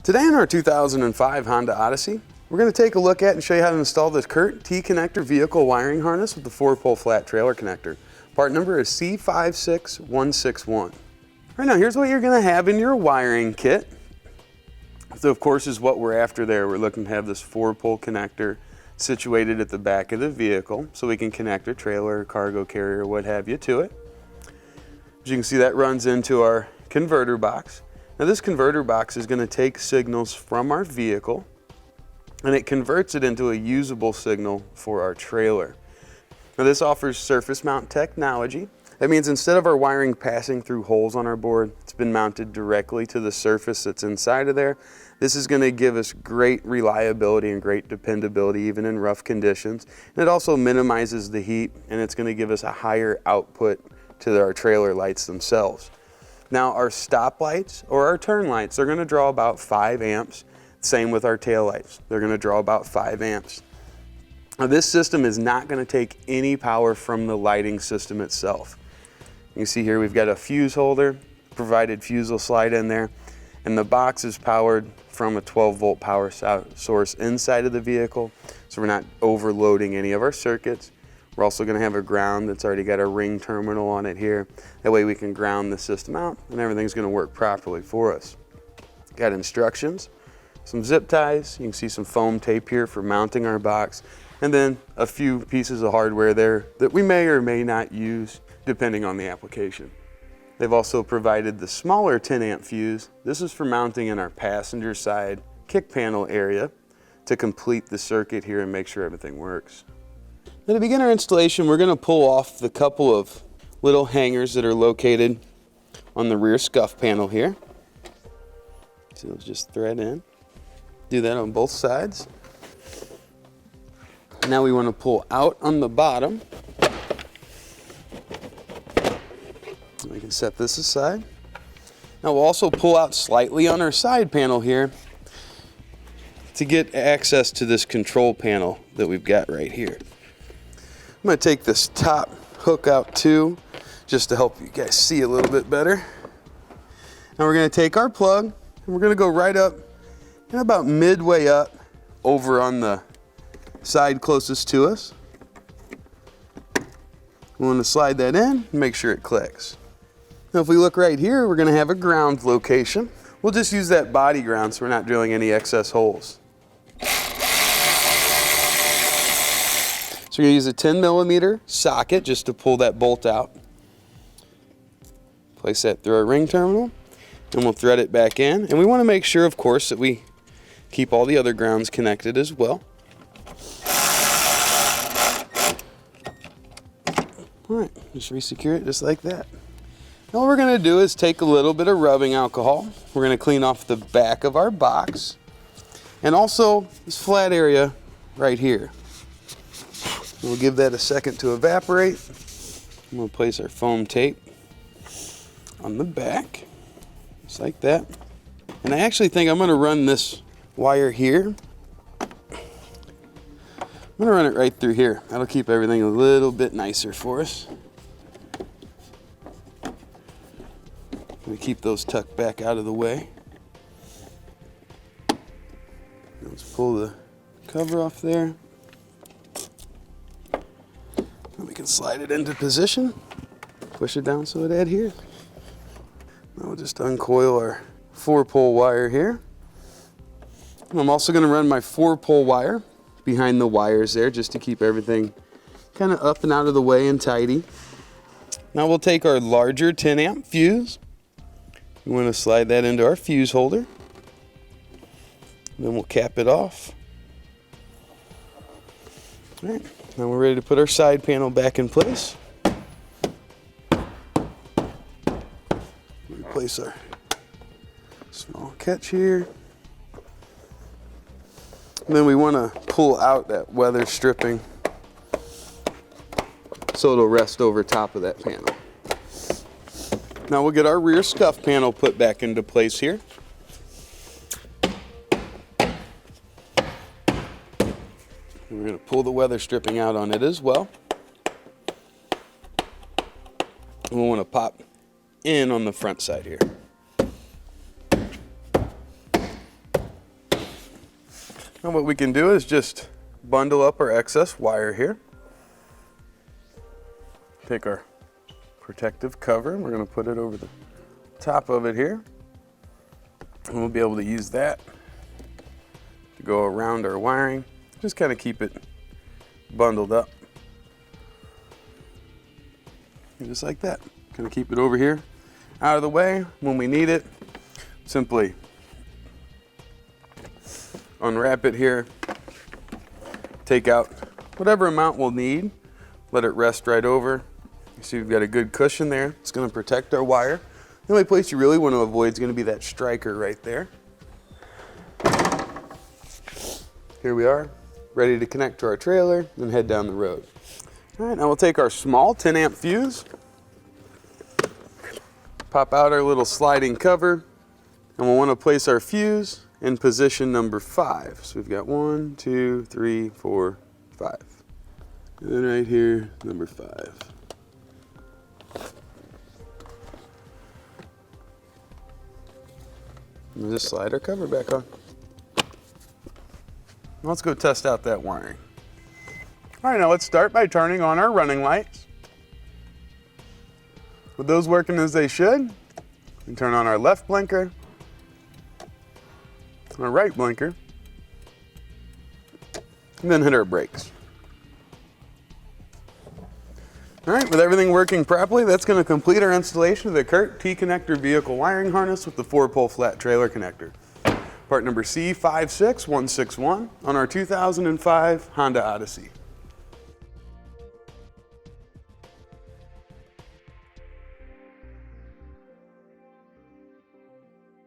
Today in our 2005 Honda Odyssey, we're going to take a look at and show you how to install this Curt T-connector vehicle wiring harness with the 4-pole flat trailer connector. Part number is C56161. Right now, here's what you're going to have in your wiring kit. So of course is what we're after there. We're looking to have this 4-pole connector situated at the back of the vehicle so we can connect a trailer, cargo carrier, what have you to it. As you can see, that runs into our converter box. Now this converter box is going to take signals from our vehicle and it converts it into a usable signal for our trailer. Now this offers surface mount technology. That means instead of our wiring passing through holes on our board, it's been mounted directly to the surface that's inside of there. This is going to give us great reliability and great dependability even in rough conditions. And it also minimizes the heat and it's going to give us a higher output to our trailer lights themselves. Now our stop lights or our turn lights, they're going to draw about 5 amps. Same with our tail lights. They're going to draw about 5 amps. Now this system is not going to take any power from the lighting system itself. You see here we've got a fuse holder, provided fuse will slide in there, and the box is powered from a 12-volt power source inside of the vehicle, so we're not overloading any of our circuits. We're also going to have a ground that's already got a ring terminal on it here. That way we can ground the system out and everything's going to work properly for us. Got instructions, some zip ties, you can see some foam tape here for mounting our box, and then a few pieces of hardware there that we may or may not use depending on the application. They've also provided the smaller 10 amp fuse. This is for mounting in our passenger side kick panel area to complete the circuit here and make sure everything works. Now to begin our installation, we're going to pull off the couple of little hangers that are located on the rear scuff panel here. So let's just thread in. Do that on both sides. Now we want to pull out on the bottom. We can set this aside. Now we'll also pull out slightly on our side panel here to get access to this control panel that we've got right here. I'm going to take this top hook out too, just to help you guys see a little bit better. Now we're going to take our plug and we're going to go right up and about midway up over on the side closest to us. We want to slide that in and make sure it clicks. Now if we look right here, we're going to have a ground location. We'll just use that body ground so we're not drilling any excess holes. So we're going to use a 10mm socket just to pull that bolt out. Place that through our ring terminal and we'll thread it back in. And we want to make sure, of course, that we keep all the other grounds connected as well. All right, just resecure it just like that. Now what we're going to do is take a little bit of rubbing alcohol. We're going to clean off the back of our box and also this flat area right here. We'll give that a second to evaporate. We'll place our foam tape on the back, just like that. And I actually think I'm going to run this wire here. I'm going to run it right through here. That'll keep everything a little bit nicer for us. We keep those tucked back out of the way. Let's pull the cover off there. And we can slide it into position. Push it down so it adheres. Now we'll just uncoil our 4-pole wire here. And I'm also going to run my 4-pole wire behind the wires there just to keep everything kind of up and out of the way and tidy. Now we'll take our larger 10 amp fuse. We want to slide that into our fuse holder. Then we'll cap it off. All right, now we're ready to put our side panel back in place. Replace our small catch here. And then we want to pull out that weather stripping so it'll rest over top of that panel. Now we'll get our rear scuff panel put back into place here. We're going to pull the weather stripping out on it as well. And we'll want to pop in on the front side here. Now what we can do is just bundle up our excess wire here. Take our protective cover and we're going to put it over the top of it here. And we'll be able to use that to go around our wiring. Just kind of keep it bundled up. And just like that. Kind of keep it over here, out of the way. When we need it, simply unwrap it here, take out whatever amount we'll need, let it rest right over. You see we've got a good cushion there. It's going to protect our wire. The only place you really want to avoid is going to be that striker right there. Here we are, ready to connect to our trailer and head down the road. All right, now we'll take our small 10 amp fuse, pop out our little sliding cover, and we'll want to place our fuse in position number 5. So we've got 1, 2, 3, 4, 5. And then right here, number 5. And just slide our cover back on. Let's go test out that wiring. All right, now let's start by turning on our running lights. With those working as they should, we turn on our left blinker, our right blinker, and then hit our brakes. All right, with everything working properly, that's going to complete our installation of the Curt T-connector vehicle wiring harness with the 4-pole flat trailer connector. Part number C56161 on our 2005 Honda Odyssey.